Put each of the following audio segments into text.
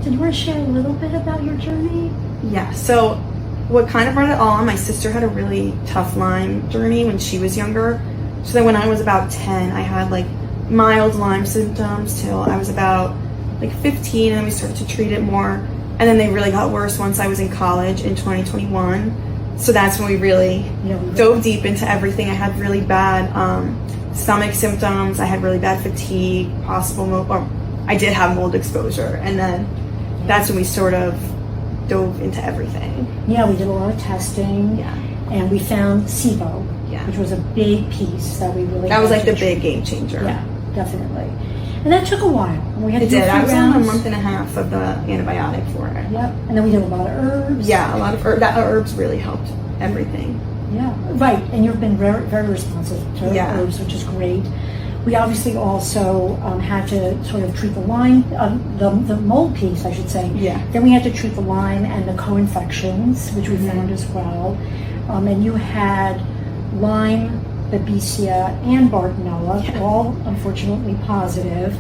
So do you want to share a little bit about your journey? Yeah, so what kind of brought it on, my sister had a really tough Lyme journey when she was younger. So then when I was about 10, I had like mild Lyme symptoms till I was about like 15, and then we started to treat it more. And then they really got worse once I was in college in 2021. So that's when we really dove deep into everything. I had really bad stomach symptoms. I had really bad fatigue, I did have mold exposure. And then that's when we sort of dove into everything. Yeah, we did a lot of testing. Yeah. And we found SIBO, which was a big piece that we really That was like the big game changer. Yeah, definitely. And that took a while. And we had to do I was rounds. on a month and a half of the antibiotic for it. Yep. And then we did a lot of herbs. Yeah, a lot of herbs really helped everything. Yeah, right. And you've been very, very responsive to herbs, which is great. We obviously also had to sort of treat the Lyme, the mold piece, I should say. Yeah. Then we had to treat the Lyme and the co-infections, which we found as well. And you had Lyme, Babesia, and Bartonella, all unfortunately positive.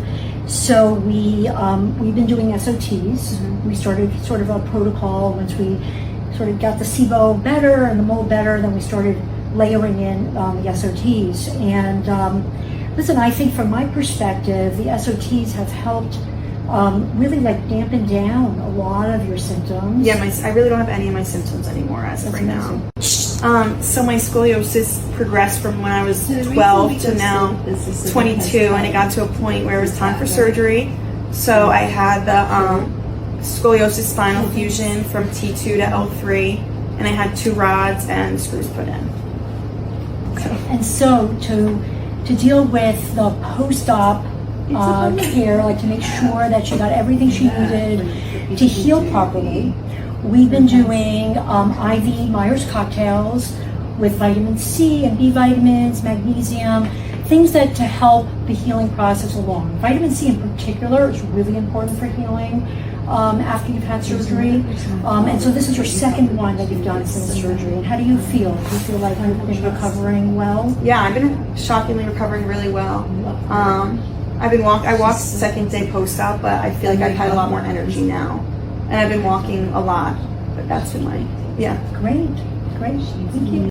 So we've been doing SOTs. We started sort of a protocol once we sort of got the SIBO better and the mold better. Then we started layering in the SOTs. And listen, I think from my perspective, the SOTs have helped really like dampen down a lot of your symptoms. Yeah, I really don't have any of my symptoms anymore as of right now. So my scoliosis progressed from when I was 12 to now 22, and it got to a point where it was time for surgery. So I had the scoliosis spinal fusion from T2 to L3, and I had 2 rods and screws put in. And so to deal with the post-op care, like to make sure that she got everything she needed to heal properly, we've been doing IV Myers cocktails with vitamin C and B vitamins, magnesium, things that to help the healing process along. Vitamin C in particular is really important for healing after you've had surgery. And so this is your second one that you've done since surgery. And how do you feel? Do you feel like you've been recovering well? Yeah, I've been shockingly recovering really well. I walked second day post-op, but I feel like I've had a lot more energy now. And I've been walking a lot, but that's been great. Thank you.